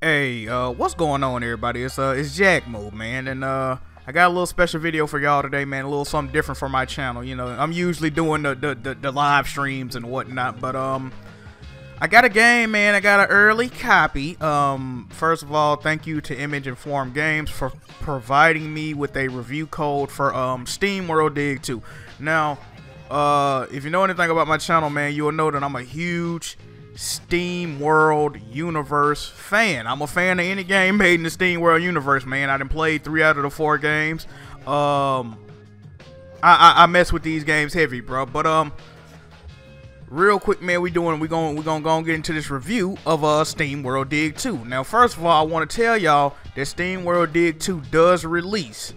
Hey, what's going on, everybody? It's Jack Move, man, and I got a little special video for y'all today, man. A little something different for my channel. You know, I'm usually doing the live streams and whatnot, but I got a game, man. I got an early copy. First of all, thank you to Image Informed Games for providing me with a review code for SteamWorld Dig 2. Now, if you know anything about my channel, man, you will know that I'm a huge SteamWorld universe fan. I'm a fan of any game made in the SteamWorld universe, man. I done played 3 out of the 4 games. I mess with these games heavy, bro. But real quick, man, we gonna go get into this review of SteamWorld Dig 2. Now, first of all, I want to tell y'all that SteamWorld Dig 2 does release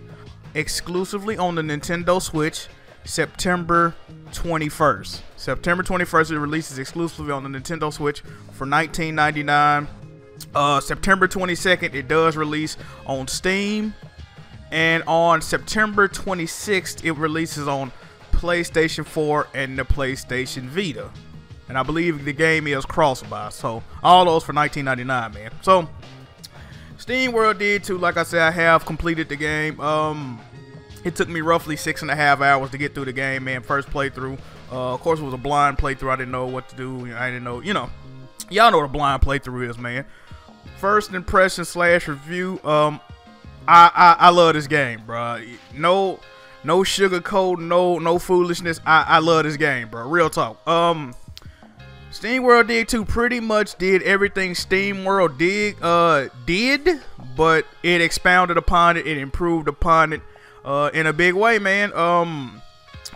exclusively on the Nintendo Switch September 21st. September 21st, it releases exclusively on the Nintendo Switch for $19.99. September 22nd, it does release on Steam. And on September 26th, it releases on PlayStation 4 and the PlayStation Vita. And I believe the game is cross-buy. So, all those for $19.99, man. So, SteamWorld Dig 2, like I said, I have completed the game. It took me roughly 6.5 hours to get through the game, man. First playthrough. Of course, it was a blind playthrough. I didn't know what to do. I didn't know, you know. Y'all know what a blind playthrough is, man. First impression / review. I love this game, bro. No sugarcoat, no foolishness. I love this game, bro. Real talk. SteamWorld Dig 2 pretty much did everything SteamWorld Dig did, but it expounded upon it. It improved upon it. In a big way, man.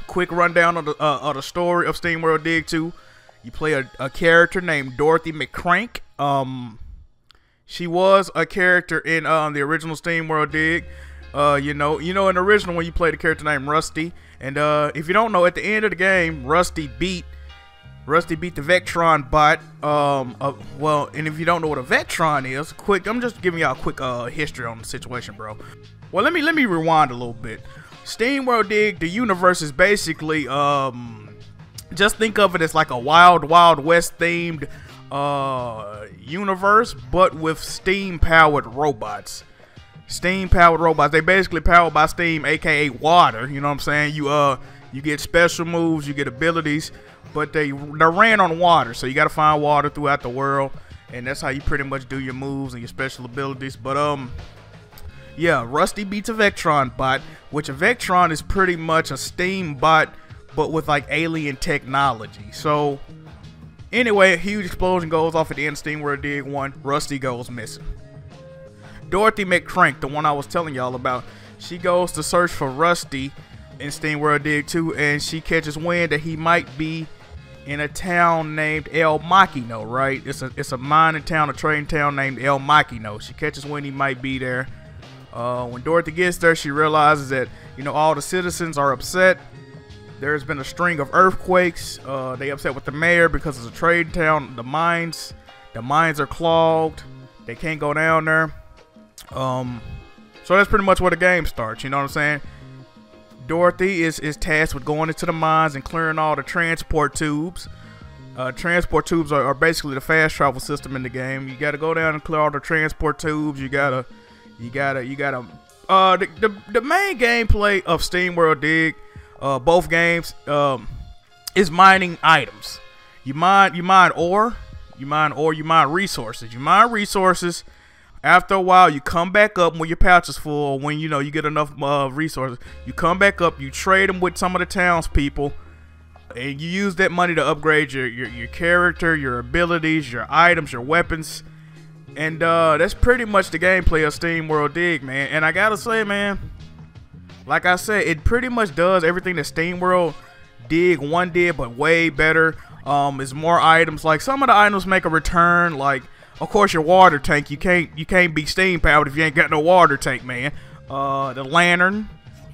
Quick rundown of the story of SteamWorld Dig 2. You play a character named Dorothy McCrank. She was a character in the original SteamWorld Dig. You know, in the original one, you played a character named Rusty. And if you don't know, at the end of the game, Rusty beat the Vectron bot. Well, and if you don't know what a Vectron is, I'm just giving y'all a quick history on the situation, bro. Well, let me rewind a little bit. SteamWorld Dig, the universe is basically just think of it as like a Wild West themed universe, but with steam powered robots. Steam powered robots. They basically powered by steam, aka water. You know what I'm saying? You get special moves, you get abilities, but they're ran on water. So you got to find water throughout the world, and that's how you pretty much do your moves and your special abilities. But yeah, Rusty beats a Vectron bot, which a Vectron is pretty much a steam bot, but with like alien technology. So, anyway, a huge explosion goes off at the end of SteamWorld Dig 1. Rusty goes missing. Dorothy McCrank, the one I was telling y'all about, she goes to search for Rusty in SteamWorld Dig 2, and she catches wind that he might be in a town named El Machino, right? It's a mining town, a trading town named El Machino. She catches wind he might be there. When Dorothy gets there, she realizes that, you know, all the citizens are upset. There's been a string of earthquakes. They upset with the mayor because it's a trade town. The mines are clogged. They can't go down there. So that's pretty much where the game starts. You know what I'm saying? Dorothy is tasked with going into the mines and clearing all the transport tubes. Transport tubes are basically the fast travel system in the game. You got to go down and clear all the transport tubes. The main gameplay of SteamWorld Dig, both games, is mining items. You mine ore, you mine resources. You mine resources. After a while, you come back up when your pouch is full, or when you get enough resources. You come back up, you trade them with some of the townspeople, and you use that money to upgrade your character, your abilities, your items, your weapons. And that's pretty much the gameplay of SteamWorld Dig, man. And I gotta say, man, like I said, it pretty much does everything that SteamWorld Dig 1 did, but way better. It's more items. Like, some of the items make a return. Like, of course, your water tank. You can't be steam powered if you ain't got no water tank, man. The lantern.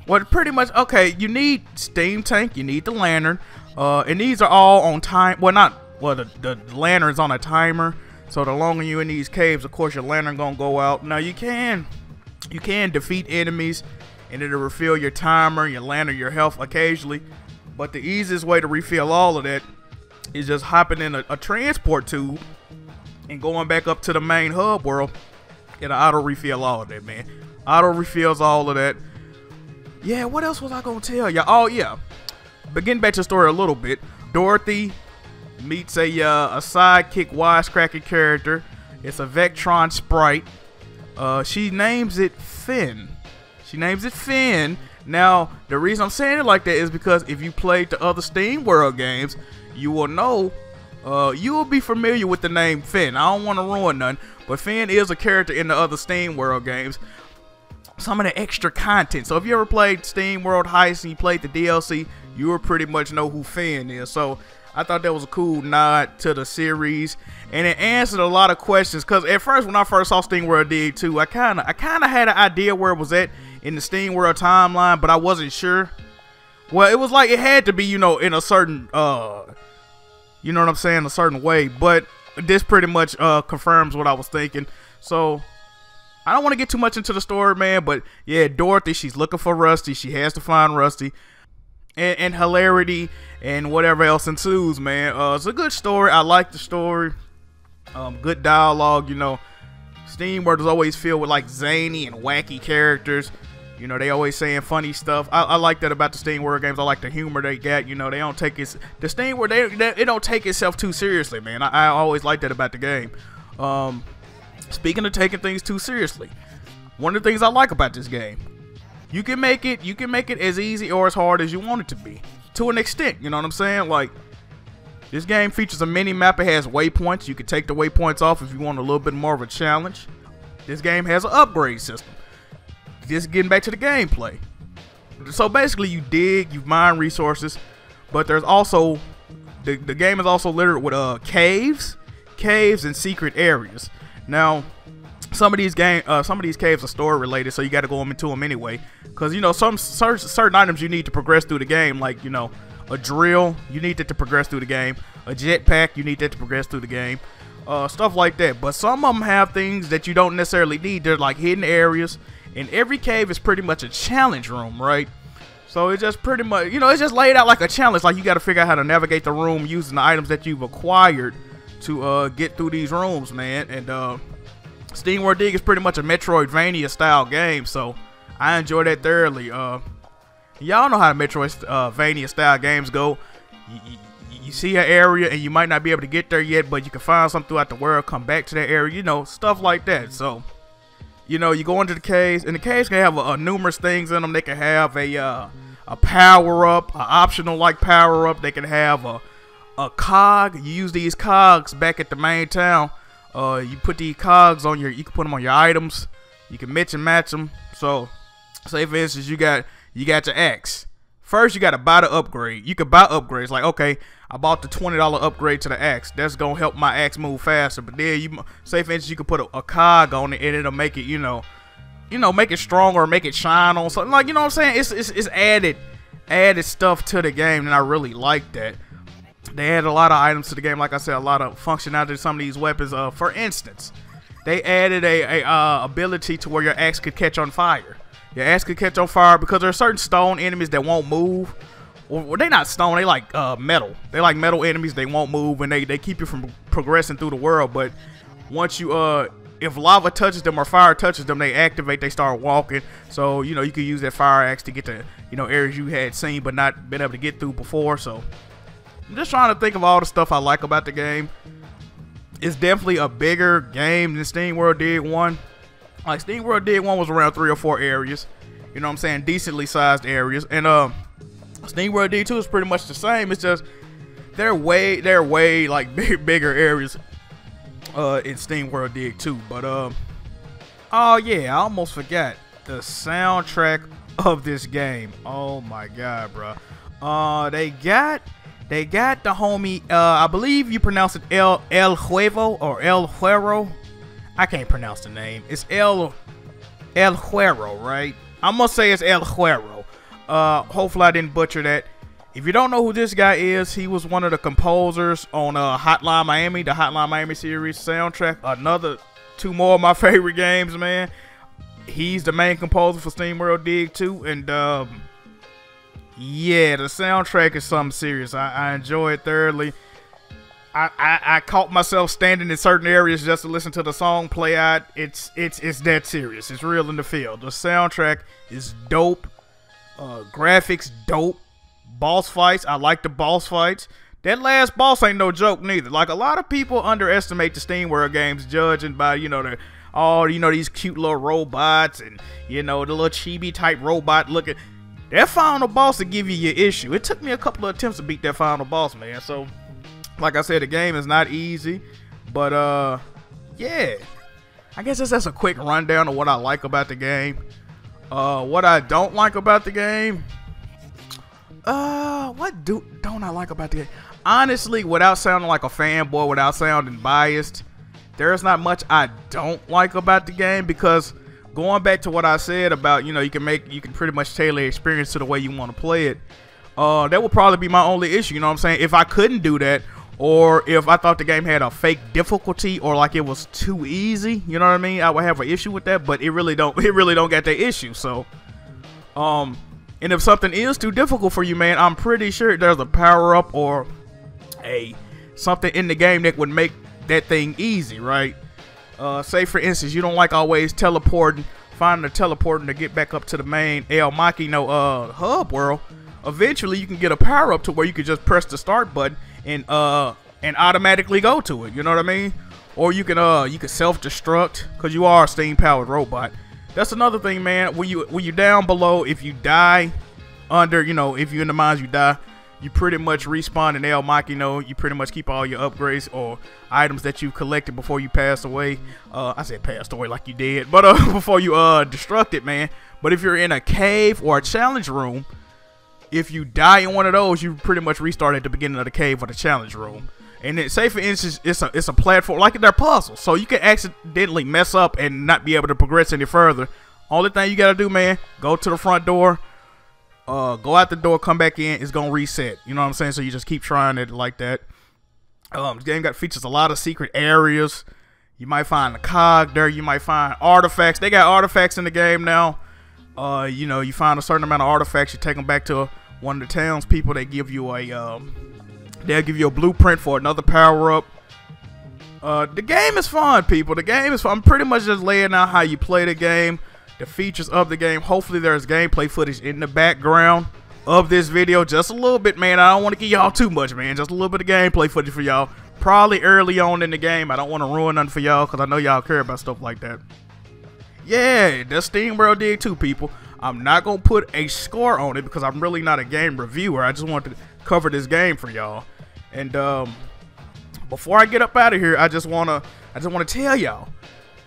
Well, pretty much, okay, you need steam tank. You need the lantern. And these are all on time. Well, the lantern's on a timer. So the longer you're in these caves, of course, your lantern gonna go out. Now you can defeat enemies, and it'll refill your timer, your lantern, your health occasionally. But the easiest way to refill all of that is just hopping in a transport tube and going back up to the main hub world It'll auto refill all of that, man. Auto refills all of that. Yeah, what else was I gonna tell you? Oh yeah, but getting back to the story a little bit, Dorothy meets a sidekick wisecracking character. It's a Vectron sprite. She names it Finn. She names it Finn. Now, the reason I'm saying it like that is because if you played the other SteamWorld games, you will know, you will be familiar with the name Finn. I don't want to ruin none, but Finn is a character in the other SteamWorld games. Some of the extra content. So if you ever played SteamWorld Heist and you played the DLC, you will pretty much know who Finn is. So I thought that was a cool nod to the series, and it answered a lot of questions. Cause at first, when I first saw SteamWorld Dig 2, I kind of had an idea where it was at in the SteamWorld timeline, but I wasn't sure. Well, it was like it had to be, you know, in a certain, you know what I'm saying, a certain way. But this pretty much confirms what I was thinking. So I don't want to get too much into the story, man. But yeah, Dorothy, she's looking for Rusty. She has to find Rusty. And hilarity and whatever else ensues, man. It's a good story. I like the story. Good dialogue, you know. SteamWorld is always filled with like zany and wacky characters. You know, they always saying funny stuff. I like that about the SteamWorld games. I like the humor they got. You know, they don't take it. The SteamWorld, it don't take itself too seriously, man. I always like that about the game. Speaking of taking things too seriously, one of the things I like about this game, you can make it as easy or as hard as you want it to be, to an extent. You know what I'm saying? Like, this game features a mini map. It has waypoints. You can take the waypoints off if you want a little bit more of a challenge. This game has an upgrade system. Just getting back to the gameplay. So basically, you dig, you mine resources, but there's also the game is also littered with caves and secret areas. Now, some of these caves are story related, so you got to go into them anyway. Cause you know some certain items you need to progress through the game, like you know a drill, you need that to progress through the game. A jetpack, you need that to progress through the game. Stuff like that. But some of them have things that you don't necessarily need. They're like hidden areas, and every cave is pretty much a challenge room, right? So it's just pretty much, you know, it's just laid out like a challenge. Like you got to figure out how to navigate the room using the items that you've acquired to get through these rooms, man. And SteamWorld Dig is pretty much a Metroidvania style game, so I enjoy that thoroughly. Y'all know how Metroidvania style games go. You see an area and you might not be able to get there yet, but you can find something throughout the world, come back to that area, you know, stuff like that. So, you know, you go into the caves, and the caves can have numerous things in them. They can have a power-up, an optional like power-up. They can have a cog. You use these cogs back at the main town. You put these cogs on you can put them on your items. You can mix and match them. So, say for instance, you got your axe. First, you got to buy the upgrade. You can buy upgrades. Like, okay, I bought the $20 upgrade to the axe. That's going to help my axe move faster. But then, say for instance, you can put a cog on it, and it'll make it, you know, make it stronger, or make it shine on something. Like, you know what I'm saying? It's added stuff to the game, and I really like that. They added a lot of items to the game. Like I said, a lot of functionality to some of these weapons. For instance, they added a ability to where your axe could catch on fire. Your axe could catch on fire because there are certain stone enemies that won't move. Or they're not stone, they like metal. They like metal enemies, they won't move, and they keep you from progressing through the world. But once you if lava touches them or fire touches them, they activate, they start walking. So, you know, you can use that fire axe to get to, you know, areas you had seen but not been able to get through before. So I'm just trying to think of all the stuff I like about the game. It's definitely a bigger game than SteamWorld Dig 1. Like, SteamWorld Dig 1 was around 3 or 4 areas. You know what I'm saying? Decently sized areas. And SteamWorld Dig 2 is pretty much the same. It's just they're way like bigger areas in SteamWorld Dig 2. But oh yeah, I almost forgot the soundtrack of this game. Oh my god, bro. They got the homie, I believe you pronounce it El Huevo or El Huero. I can't pronounce the name. It's El Huero, right? I'm gonna say it's El Huero. Hopefully I didn't butcher that. If you don't know who this guy is, he was one of the composers on Hotline Miami, the Hotline Miami series soundtrack. Another 2 more of my favorite games, man. He's the main composer for SteamWorld Dig 2, and yeah, the soundtrack is something serious. I enjoy it thoroughly. I caught myself standing in certain areas just to listen to the song play out. It's that serious. It's real in the field. The soundtrack is dope. Graphics dope. Boss fights, I like the boss fights. That last boss ain't no joke neither. Like, a lot of people underestimate the SteamWorld games, judging by, you know, these cute little robots and, you know, the little chibi type robot looking. That final boss will give you your issue. It took me a couple of attempts to beat that final boss, man. So, like I said, the game is not easy. But, yeah. I guess that's a quick rundown of what I like about the game. What I don't like about the game. What don't I like about the game? Honestly, without sounding like a fanboy, without sounding biased, there's not much I don't like about the game, because going back to what I said about, you know, you can pretty much tailor the experience to the way you want to play it. That would probably be my only issue, you know what I'm saying? If I couldn't do that, or if I thought the game had a fake difficulty, or like it was too easy, you know what I mean? I would have an issue with that, but it really don't get that issue. So, and if something is too difficult for you, man, I'm pretty sure there's a power-up or something in the game that would make that thing easy, right? Say, for instance, you don't like always teleporting, finding a teleporting to get back up to the main El Machino hub world. Eventually, you can get a power-up to where you can just press the start button and automatically go to it, you know what I mean? Or you can self-destruct, because you are a steam-powered robot. That's another thing, man. When you down below, if you die under, you know, if you're in the mines, you die, you pretty much respawn in El Machino. You pretty much keep all your upgrades or items that you collected before you passed away. I said passed away like you did, but before you destructed, man. But if you're in a cave or a challenge room, if you die in one of those, you pretty much restart at the beginning of the cave or the challenge room. And then, say for instance, it's a platform, like they're puzzles, so you can accidentally mess up and not be able to progress any further. Only thing you gotta do, man, go to the front door, go out the door, come back in. It's gonna reset. You know what I'm saying? So you just keep trying it like that. The game features a lot of secret areas. You might find a cog there. You might find artifacts. They got artifacts in the game now. You know, you find a certain amount of artifacts. You take them back to one of the townspeople. They give you they'll give you a blueprint for another power-up. The game is fun, people. The game is fun. I'm pretty much just laying out how you play the game, the features of the game. Hopefully there's gameplay footage in the background of this video. Just a little bit, man. I don't want to give y'all too much, man. Just a little bit of gameplay footage for y'all. Probably early on in the game. I don't want to ruin nothing for y'all, because I know y'all care about stuff like that. Yeah, that's SteamWorld Dig 2, people. I'm not going to put a score on it, because I'm really not a game reviewer. I just want to cover this game for y'all. And before I get up out of here, I just wanna tell y'all,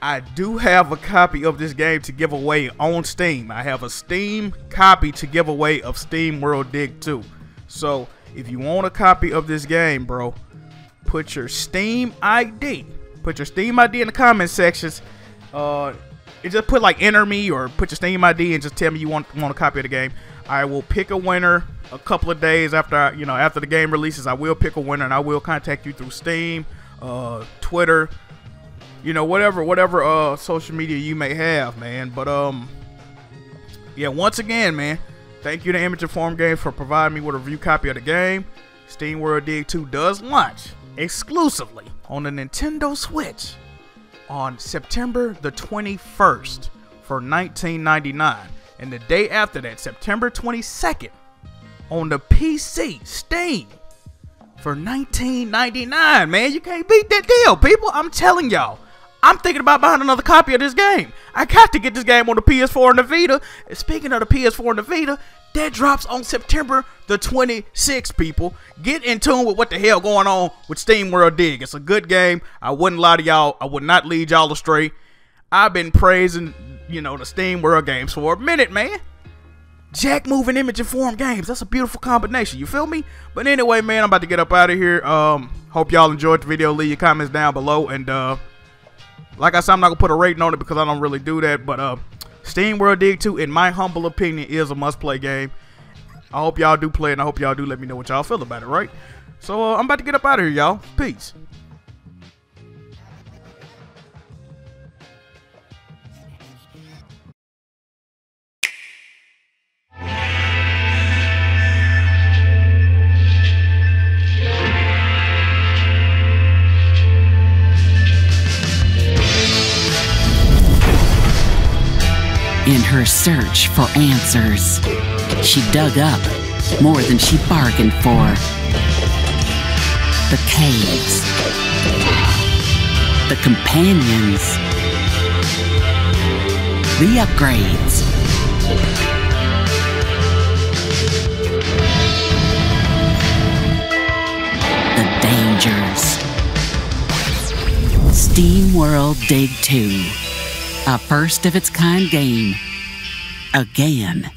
I do have a copy of this game to give away on Steam. I have a Steam copy to give away of SteamWorld Dig 2. So if you want a copy of this game, bro, put your Steam ID. Put your Steam ID in the comment sections. Just put like enter me, or put your Steam ID and just tell me you want a copy of the game. I will pick a winner a couple of days after after the game releases. I will pick a winner, and I will contact you through Steam, Twitter, you know, whatever social media you may have, man. But yeah, once again, man, thank you to Image Informed Games for providing me with a review copy of the game. SteamWorld Dig 2 does launch exclusively on the Nintendo Switch on September the 21st for $19.99. And the day after that, September 22nd, on the PC, Steam, for $19.99, man. You can't beat that deal, people. I'm telling y'all. I'm thinking about buying another copy of this game. I got to get this game on the PS4 and the Vita. And speaking of the PS4 and the Vita, that drops on September the 26th, people. Get in tune with what the hell going on with SteamWorld Dig. It's a good game. I wouldn't lie to y'all. I would not lead y'all astray. I've been praising, you know, the SteamWorld games for a minute, man. Jack moving Image Informed Games. That's a beautiful combination. You feel me? But anyway, man, I'm about to get up out of here. Hope y'all enjoyed the video. Leave your comments down below. And like I said, I'm not going to put a rating on it because I don't really do that. But SteamWorld Dig 2, in my humble opinion, is a must-play game. I hope y'all do play it, and I hope y'all do let me know what y'all feel about it, right? So I'm about to get up out of here, y'all. Peace. In her search for answers, she dug up more than she bargained for. The caves, the companions, the upgrades. The dangers. SteamWorld Dig 2, a first-of-its-kind game, again.